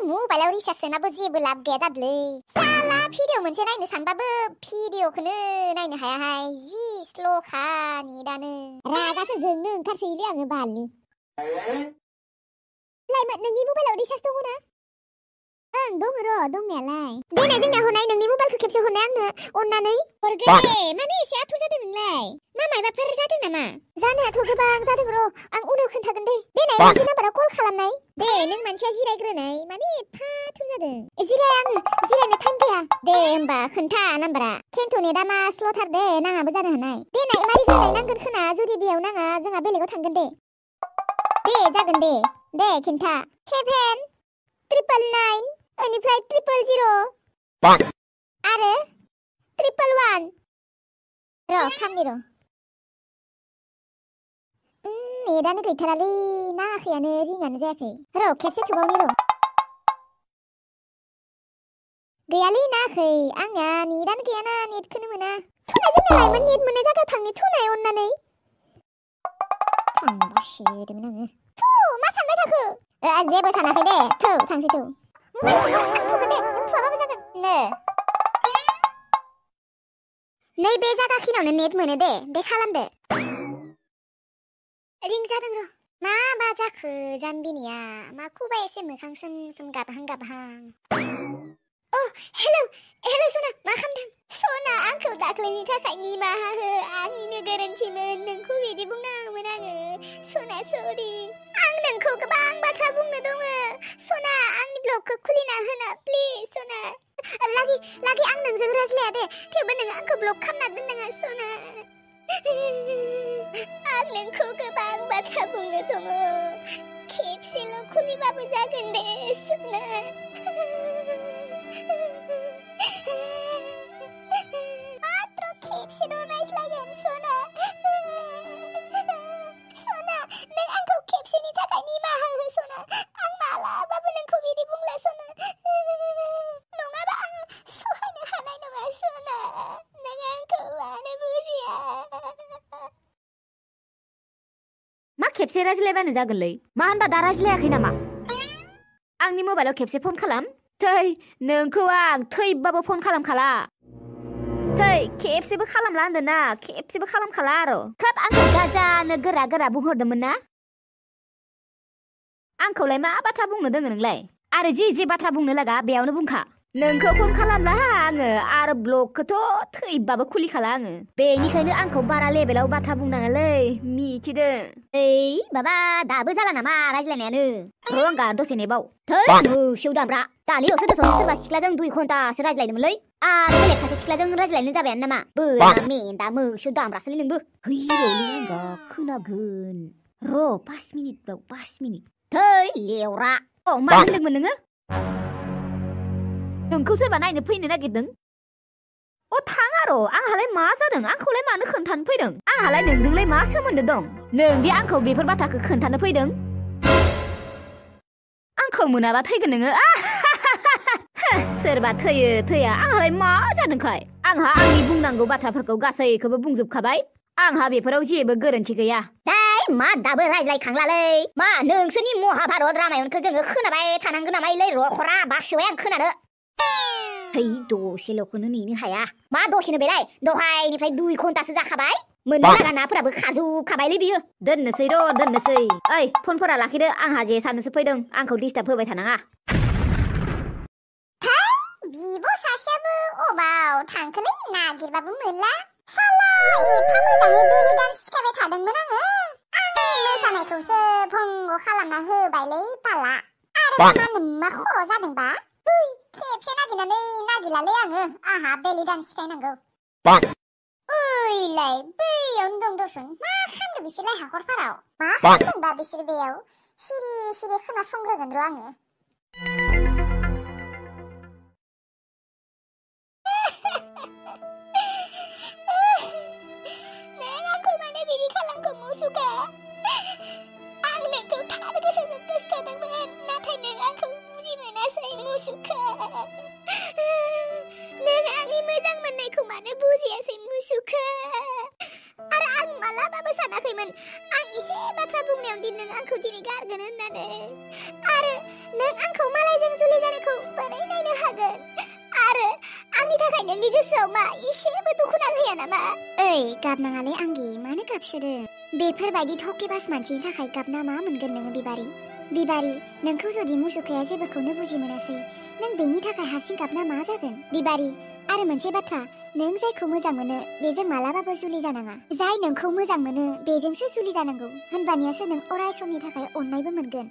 मबाइलाव रिसार्ज सोनाबो जेबो लाब गैया जादोलै साला भिडिअ मोनसे नायनो सानबाबो भिडिअखौनो नायनो हायाहाय जि स्ल'खा नेटानो रागासो जोंनो ओंखारसैलै आङो बालनि लाइमोन नोंनि मबाइलाव रिसार्ज दङ ना ओं दङ र' दंनायालाय देनाय जोंना हरनाय नोंनि मबाइलखौ खेबसे हरनाय आंनो अननानै हरगोन दे माने एसे आथुर जादों नोंलाय मा मायबाफोर जादों नामा जानायाथ' गोबां जादों र' आं उनाव खोन्थागोन दे देनाय मोनसे नाम्बाराव कल खालामनाय दे नों मानसिया जिरायग्रोनाय माने एफा आथुर जादों जिराय आङो जिरायनो टाइम गैया दे होमबा खोन्था नाम्बारा खिन्थु नेटा मा स्ल'थार दे नाङाबो जानो हानाय देनाय मारिग्रोनाय नांगोन खोना जुदि बेयाव नाङा जोंहा बेलेगाव थांगोन दे जागोन दे खिन्था 7,999 बेनिफ्राय 000 आरो 111 र' खामनि र' नेटानो गैथारालै नाङाखैयानो रिंआनो जायाखै र' खेबसे थुबावनि र' गैयालै नाङाखै आंनिया नेटानो गैयाना नेटखौनो मोना थुनाय जोंना लाइमोन नेट मोननाय जायगायाव थांनि थुनाय अननानै थांबासोदोंमोन आङो थु मा सानबाय थाखो जेबो सानाखै दे थौ थांसै थौ थुगोन दे नों थुआबाबो जागोन नैबे जायगाखिनियावनो नेट मोनो दे खालामदो रिं जादों र' मा जाखो जाम्बिनिया माखौबा एसे मोखां सोम गाबहां अ हेल' सना मा खालामदों सना आंखौ दाख्लैनि थाखाय निमाहा हो आंनिनो गोरोन्थिमोन नोंखौ बिदि बुंनाङामोन आङो सना सरि आं नोंखौ गोबां बाथ्रा बुंनो दङ सना आंनि ब्लगखौ खुलिना होना प्लिज सना लागि आं नोंजों रायज्लाया दे थेवबो नों आंखौ ब्लक खालामना दोननाङा सना आं नोंखौ गोबां बाथ्रा बुंनो दङ खेबसेल' खुलिबाबो जागोन दे सना मात्र खेबसेल' रायज्लायगोन सना नों आंखौ खेबसेनि थाखाय निमाहा हो सना आं मालाबाबो नोंखौ बिदि बुंला सना नङाबा आङो सहायनो हानाय नङा सना नों आंखौ मानो बुजिया मा खेबसे रायज्लायबानो जागोनलै मा होनबा दा रायज्लायाखै नामा आंनि मबाइलाव खेबसे फन खालाम थै नोंखौ आं थैबाबो फन खालामखाला थै खेबसेबो खालामला होनदों ना खेबसेबो खालामखाला आरो खोब आंखौ गाजानो गोरा बुंहरदोंमोन ना आंखौलाय मा बाथ्रा बुंनो दोङो नोंलाय आरो जि बाथ्रा बुंनो लागा बेयावनो बुंखा नोंखौ फन खालामला आङो आरो ब्लगखौथ' थैबाबो खुलिखाला आङो बेनिखायनो आंखौ बारा लेभेलाव बाथ्रा बुंनाङालै मिथिदों माबा दाबो जाला नामा रायज्लायनायानो र' आंगा दसे नेबाव थै मोसौ दामब्रा दानिल'सो दसन सोरबा सिख्लाजों 2 घन्टासो रायज्लायदोंमोनलै आरो बेलेग सासे सिख्लाजों रायज्लायनो जाबायानो नामा बोरा मेन्दा मोसौ दामब्रासोलै नोंबो हैर'लै आंगा खोनागोन र' 5 मिनिट 5 मिनिट थै लेवरा मा होनदोंमोन नोङो नोंखौ सोरबा नायनो फैनो नागिरदों थाङा र' आंहालाय मा जादों आंखौलाय मानो खोन्थानो फैदों आंहालाय नोंजोंलाय मा सोमोन्दो दं नोंदि आंखौ बेफोर बाथ्राखौ खोन्थानो फैदों आंखौ मोनाबा थैगोन नोङो सोरबा थैया आंहालाय मा जादोंखाय आंहा आंनि बुंनांगौ बाथ्राफोरखौ गासैखौबो बुंजोबखाबाय आंहा बेफोराव जेबो गोरोन्थि गैया मा दाबो रायज्लायखांलालै मा नोंसोरनि महाभारत रामायणखौ जोङो खोनाबाय थानांगौ नामालै रखरा बासोबाय आं खोनानो दसेल'खौनो नेनो हाया मा दसेनो बेलाय दहायनिफ्राय 2 घन्टासो जाखाबाय मोननो लागा नाफोराबो खाजोबखाबायलै बियो दोननोसै ओइ फनफोरा लाखिदो आंहा जे साननोसो फैदों आंखौ डिस्टार्ब होबाय थानाङा बिब' सासेयाबो अबाव थांखोलै नागिरबाबो मोनला साला एफा मोजाङै बेलि डान्स सिखायबाय थादोंमोन आङो आंनि मोसानायखौसो भंग खालामना होबायलै बाला आरो मा नोम्मा खर' जादोंबा खेबसे नागिरनानै नागिरलालै आङो आंहा बेलि डान्स सिखायनांगौ ओइलाय बैयावनो दं दसन मा खालामदों बिसोरलाय हाखरफोराव मा खालामदोंबा बिसोर बेयाव सिरि खोनासंग्रोगोन र' आङो बिदि खालामखौ मुसुखा आं नोंखौ थार गोसोजों गोसोथादोंमोन नाथाय नों आंखौ बुजि मोनासै मुसुखा नों आंनि मोजां मोननायखौ मानो बुजियासै मुसुखा आरो आं मालाबाबो सानाखैमोन आं एसे बाथ्रा बुंनायाव दि नों आंखौ दिनै गारगोन होननानै आरो नों आंखौ मालायजों जुलि थाखाय नोंनि गोसोआव मा एसेबो दुखु नांहोया नामा ओइ गाबनाङालै आंगि मानो गाबसोदों बेफोरबायदि थकेबास मानसिनि थाखाय गाबना मा मोनगोन नोङो बिबारि नोंखौ जुदि मुसुखाया जेबोखौनो बुजि मोनासै नों बेनि थाखाय हारसिं गाबना मा जागोन बिबारि आरो मोनसे बाथ्रा नों जायखौ मोजां मोनो बेजों मालाबाबो जुलि जानाङा जाय नोंखौ मोजां मोनो बेजोंसो जुलि जानांगौ होनबानियासो नों अराय समनि थाखाय अननायबो मोनगोन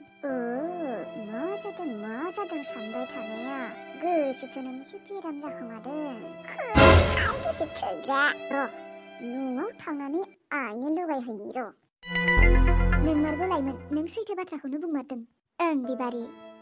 मा जादों सानबाय थानाया गोसो थोनानैसो बेराम जाखोमादों गोसो थोग्रा र' न'आव थांनानै आइनो लगायहैनि र' नोंमारगौ लाइमोन नों सैथो बाथ्राखौनो बुंमारदों ओं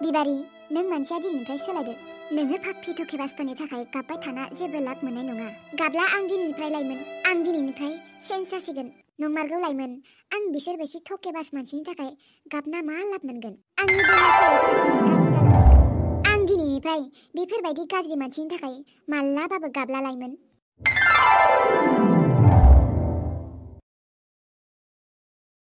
बिबारि नों मानसिया दिनैनिफ्राय सोलायदो नोङो फाफ्फि थकेबासफोरनि थाखाय गाबबाय थाना जेबो लाब मोननाय नङा गाबला आं दिनैनिफ्राय लाइमोन आं दिनैनिफ्राय चेन्ज जासिगोन नंमारगौ लाइमोन आं बिसोर बायदि थकेबास मानसिनि थाखाय गाबना मा लाब मोनगोन आंनि देहा सोलेरफोरा गाज्रि जालांजोबगोन आं दिनैनिफ्राय बेफोरबायदि गाज्रि मानसिनि थाखाय मालाबाबो गाबला लाइमोन